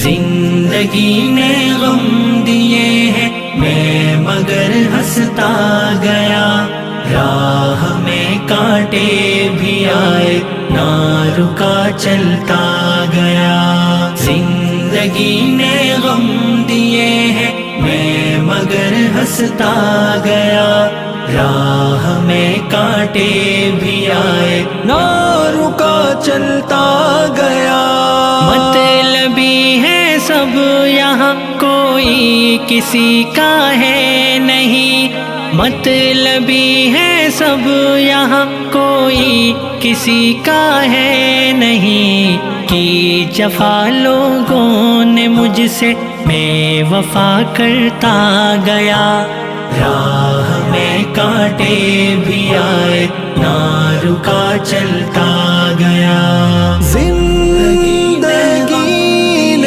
زندگی نے غم دیے ہیں میں مگر ہنستا گیا، راہ میں کانٹے بھی آئے نہ رکا چلتا گیا۔ زندگی نے غم دیے ہیں میں مگر ہنستا گیا، راہ میں کانٹے بھی آئے نہ رکا چلتا گیا۔ مطلبی ہے سب یہاں کوئی کسی کا ہے نہیں، مطلبی ہے سب یہاں کوئی کسی کا ہے نہیں، کی جفا لوگوں نے مجھ سے میں وفا کرتا گیا، راہ میں کانٹے بھی آئے نہ رکا چلتا گیا۔